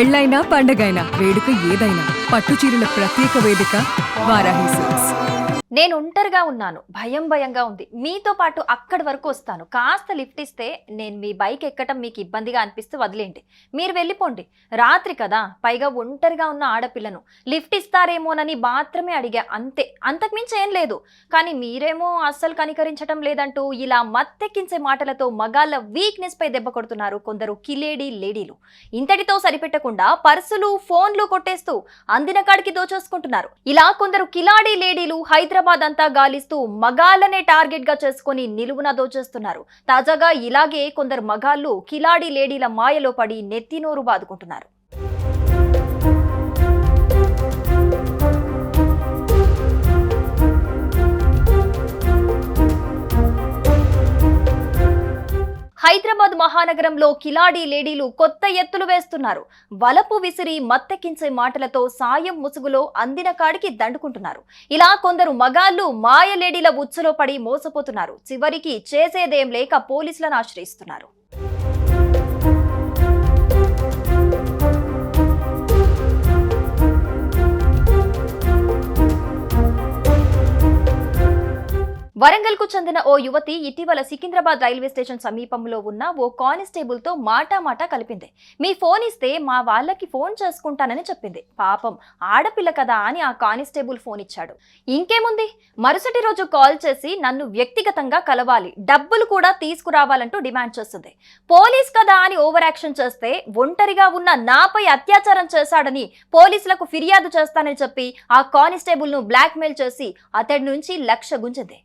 పెళ్ళైనా పండగైనా వేడుక ఏదైనా పట్టు చీరల ప్రత్యేక వేదిక వారాహి సిల్క్స్. నేను ఒంటరిగా ఉన్నాను, భయంగా ఉంది. మీతో పాటు అక్కడి వరకు వస్తాను. కాస్త లిఫ్ట్ ఇస్తే నేను మీ బైక్ ఎక్కటం మీకు ఇబ్బందిగా అనిపిస్తే వదిలేండి, మీరు వెళ్ళిపోండి. రాత్రి కదా, పైగా ఒంటరిగా ఉన్న ఆడపిల్లను లిఫ్ట్ ఇస్తారేమోనని మాత్రమే అడిగా, అంతే, అంతకుమించి ఏం లేదు. కానీ మీరేమో అస్సలు కనికరించటం లేదంటూ ఇలా మత్తెక్కించే మాటలతో మగాళ్ళ వీక్నెస్ పై దెబ్బ కొడుతున్నారు కొందరు కిలేడీ లేడీలు. ఇంతటితో సరిపెట్టకుండా పర్సులు, ఫోన్లు కొట్టేస్తూ అందిన కాడికి దోచేసుకుంటున్నారు. ఇలా కొందరు కిలాడీ లేడీలు హైదరాబాద్ అంతా గాలిస్తూ మగాళ్ళనే టార్గెట్ గా చేసుకుని నిలువున దోచేస్తున్నారు. తాజాగా ఇలాగే కొందరు మగాళ్ళు కిలాడీ లేడీల మాయలో పడి నెత్తినోరు బాదుకుంటున్నారు. హైదరాబాద్ మహానగరంలో కిలాడీ లేడీలు కొత్త ఎత్తులు వేస్తున్నారు. వలపు విసిరి మత్తెక్కించే మాటలతో సాయం ముసుగులో అందిన కాడికి దండుకుంటున్నారు. ఇలా కొందరు మగాళ్ళు మాయ లేడీల ఉచ్చులో పడి మోసపోతున్నారు. చివరికి చేసేదేం లేక పోలీసులను ఆశ్రయిస్తున్నారు. వరంగల్ కు చెందిన ఓ యువతి ఇటీవల సికింద్రాబాద్ రైల్వే స్టేషన్ సమీపంలో ఉన్న ఓ కానిస్టేబుల్ తో మాటా కలిపింది. మీ ఫోన్ ఇస్తే మా వాళ్ళకి ఫోన్ చేసుకుంటానని చెప్పింది. పాపం ఆడపిల్ల కదా అని ఆ కానిస్టేబుల్ ఫోన్ ఇచ్చాడు. ఇంకేముంది, మరుసటి రోజు కాల్ చేసి నన్ను వ్యక్తిగతంగా కలవాలి, డబ్బులు కూడా తీసుకురావాలంటూ డిమాండ్ చేస్తుంది. పోలీస్ కదా అని ఓవర్ యాక్షన్ చేస్తే ఒంటరిగా ఉన్న నాపై అత్యాచారం చేశాడని పోలీసులకు ఫిర్యాదు చేస్తానని చెప్పి ఆ కానిస్టేబుల్ ను బ్లాక్ మెయిల్ చేసి అతడి నుంచి 1,00,000 గుంజింది.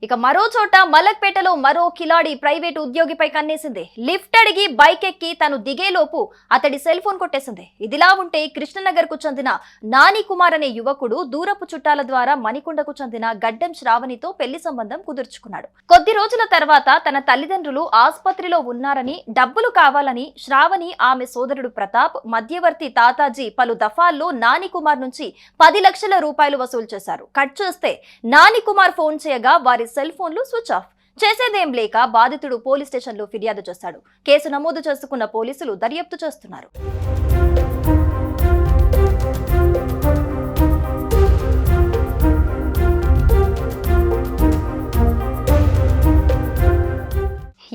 ఇక మరో చోట మలక్పేటలో మరో కిలాడి ప్రైవేట్ ఉద్యోగిపై కన్నేసింది. లిఫ్ట్ అడిగి బైక్ ఎక్కి తను దిగేలోపు అతడి సెల్ ఫోన్ కొట్టేసింది. ఇదిలా ఉంటే కృష్ణనగర్ కు చెందిన నాని కుమార్ అనే యువకుడు దూరపు చుట్టాల ద్వారా మణికొండకు చెందిన గడ్డం శ్రావణితో పెళ్లి సంబంధం కుదుర్చుకున్నాడు. కొద్ది రోజుల తర్వాత తన తల్లిదండ్రులు ఆసుపత్రిలో ఉన్నారని, డబ్బులు కావాలని శ్రావణి, ఆమె సోదరుడు ప్రతాప్, మధ్యవర్తి తాతాజీ పలు దఫాల్లో నాని కుమార్ నుంచి 10 లక్షల రూపాయలు వసూలు చేశారు. కట్ చేస్తే నాని కుమార్ ఫోన్ చేయగా వారి సెల్ ఫోన్లు స్విచ్ ఆఫ్. చేసేదేం లేక బాధితుడు పోలీస్ స్టేషన్లో ఫిర్యాదు చేశాడు. కేసు నమోదు చేసుకున్న పోలీసులు దర్యాప్తు చేస్తున్నారు.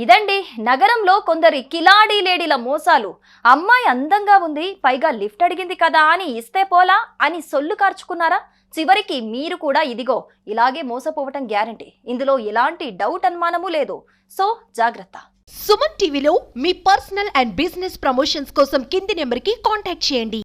ఇదండి నగరంలో కొందరి కిలాడీ లేడీల మోసాలు. అమ్మాయి అందంగా ఉంది, పైగా లిఫ్ట్ అడిగింది కదా అని ఇస్తే పోలా అని సొల్లు కార్చుకున్నారా? చివరికి మీరు కూడా ఇదిగో ఇలాగే మోసపోవటం గ్యారంటీ. ఇందులో ఎలాంటి డౌట్ అనుమానము లేదు. సో జాగ్రత్త. సుమన్ టీవీలో మీ పర్సనల్ అండ్ బిజినెస్ ప్రమోషన్స్ కోసం కింది నెంబర్కి కాంటాక్ట్ చేయండి.